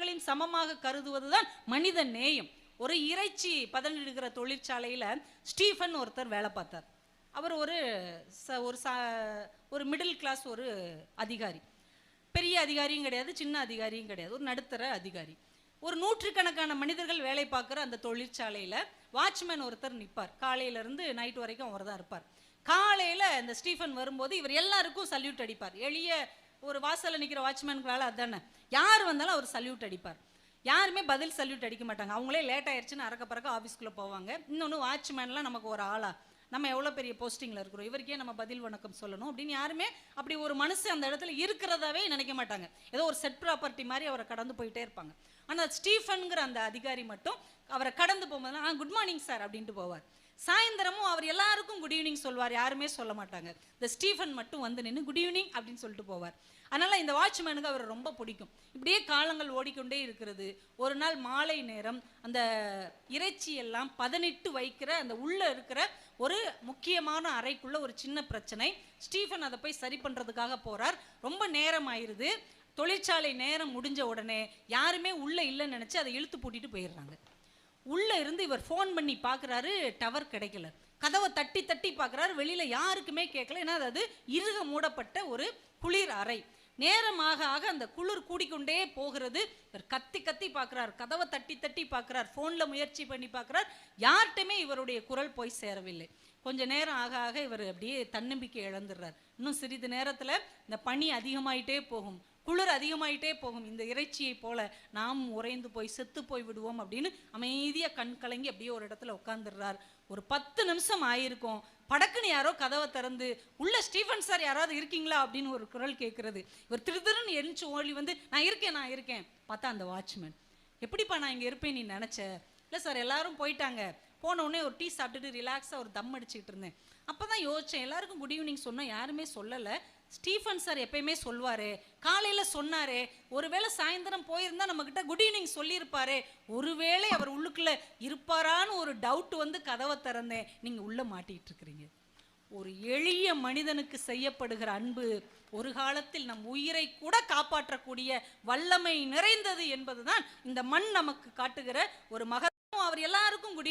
மனிதர்களையும் சமமாக கருதுவதுதான் மனித நேயம். ஒரு இறைச்சி பதனிடுகிற தொழிற்சாலையில் ஸ்டீஃபன் ஒருத்தர் வேலை பார்த்தார். அவர் ஒரு மிடில் கிளாஸ் ஒரு அதிகாரி. பெரிய அதிகாரியும் கிடையாது, சின்ன அதிகாரியும் கிடையாது, ஒரு நடுத்தர அதிகாரி. ஒரு நூற்றுக்கணக்கான மனிதர்கள் வேலை பார்க்குற அந்த தொழிற்சாலையில் வாட்ச்மேன் ஒருத்தர் நிற்பார். காலையிலேருந்து நைட் வரைக்கும் அவர் தான் இருப்பார். காலையில் இந்த ஸ்டீஃபன் வரும்போது இவர் எல்லாருக்கும் சல்யூட் அடிப்பார். எளிய ஒரு வாசலில் நிற்கிற வாட்ச்மேனுக்கு வேலை அதுதானே. யார் வந்தாலும் அவர் சல்யூட் அடிப்பார். யாருமே பதில் சல்யூட் அடிக்க மாட்டாங்க. அவங்களே லேட் ஆயிடுச்சுன்னு அறக்க பறக்க ஆஃபீஸ்க்குள்ளே போவாங்க. இன்னொன்று வாட்ச்மேன்லாம் நமக்கு ஒரு ஆளா, நம்ம எவ்வளோ பெரிய போஸ்டிங்கில் இருக்கிறோம், இவருக்கே நம்ம பதில் வணக்கம் சொல்லணும் அப்படின்னு யாருமே அப்படி ஒரு மனசு அந்த இடத்துல இருக்கிறதாவே நினைக்க மாட்டாங்க. ஏதோ ஒரு செட் ப்ராப்பர்ட்டி மாதிரி அவரை கடந்து போயிட்டே இருப்பாங்க. ஆனால் ஸ்டீஃபன்கிற அந்த அதிகாரி மட்டும் அவரை கடந்து போகும்போது குட் மார்னிங் சார் அப்படின்ட்டு போவார். சாயந்தரமும் அவர் எல்லாருக்கும் குட் ஈவினிங் சொல்வார், யாருமே சொல்ல மாட்டாங்க. இந்த ஸ்டீஃபன் மட்டும் வந்து நின்று குட் ஈவினிங் அப்படின்னு சொல்லிட்டு போவார். அதனால இந்த வாட்ச்மேனுக்கு அவர் ரொம்ப பிடிக்கும். இப்படியே காலங்கள் ஓடிக்கொண்டே இருக்கிறது. ஒரு நாள் மாலை நேரம் அந்த இறைச்சி எல்லாம் பதனிட்டு வைக்கிற அந்த உள்ள இருக்கிற ஒரு முக்கியமான அறைக்குள்ள ஒரு சின்ன பிரச்சனை. ஸ்டீஃபன் அதை போய் சரி பண்றதுக்காக போறார். ரொம்ப நேரம் ஆயிருது. தொழிற்சாலை நேரம் முடிஞ்ச உடனே யாருமே உள்ள இல்லைன்னு நினைச்சு அதை இழுத்து பூட்டிட்டு போயிடுறாங்க. உள்ள இருந்து இவர் ஃபோன் பண்ணி பார்க்குறாரு, டவர் கிடைக்கல. கதவை தட்டி தட்டி பார்க்குறாரு, வெளியில யாருக்குமே கேட்கல. ஏன்னா அது இறுக மூடப்பட்ட ஒரு குளிர் அறை. நேரமாக ஆக அந்த குளிர் கூடிக்கொண்டே போகிறது. இவர் கத்தி கத்தி பார்க்குறார், கதவை தட்டி தட்டி பார்க்குறார், ஃபோனில் முயற்சி பண்ணி பார்க்குறார். யார்கிட்டையுமே இவருடைய குரல் போய் சேரவில்லை. கொஞ்ச நேரம் ஆக ஆக இவர் அப்படியே தன்னம்பிக்கை இழந்துடுறார். இன்னும் சிறிது நேரத்தில் இந்த பனி அதிகமாயிட்டே போகும், குளிர் அதிகமாயிட்டே போகும், இந்த இறைச்சியை போல நாம் உறைந்து போய் செத்து போய் விடுவோம் அப்படின்னு அமைதியாக கண் கலங்கி அப்படியே ஒரு இடத்துல உட்காந்துடுறார். ஒரு 10 நிமிஷம் ஆயிருக்கும். படக்குன்னு யாரோ கதவை திறந்து உள்ள ஸ்டீஃபன் சார் யாராவது இருக்கீங்களா அப்படின்னு ஒரு குரல் கேட்கறது. இவர் திருன்னு எரிஞ்சு ஓடி வந்து நான் இருக்கேன். பார்த்தா அந்த வாட்ச்மேன். எப்படிப்பா நான் இங்கே இருப்பேன் நீ நினச்ச? இல்லை சார் எல்லாரும் போயிட்டாங்க. போன உடனே ஒரு டீ சாப்பிட்டுட்டு ரிலாக்ஸாக ஒரு தம் அடிச்சுக்கிட்டு இருந்தேன். அப்போ தான் யோசித்தேன், எல்லாருக்கும் குட் ஈவினிங் சொன்னோம், யாருமே சொல்லலை. ஸ்டீஃபன் சார் எப்பயுமே சொல்வாரு, காலையில் சொன்னாரே, ஒருவேளை சாயந்தரம் போயிருந்தா நம்மக்கிட்ட குட் ஈவினிங் சொல்லியிருப்பாரு, ஒருவேளை அவர் உள்ளுக்குள்ளே இருப்பாரான்னு ஒரு டவுட் வந்து கதவை திறந்தேன். நீங்கள் உள்ளே மாட்டிகிட்டு இருக்கிறீங்க. ஒரு எளிய மனிதனுக்கு செய்யப்படுகிற அன்பு ஒரு காலத்தில் நம் உயிரை கூட காப்பாற்றக்கூடிய வல்லமை நிறைந்தது என்பதுதான் இந்த மண் நமக்கு காட்டுகிற ஒரு மகத்துவம். அவர் எல்லாருக்கும் குட்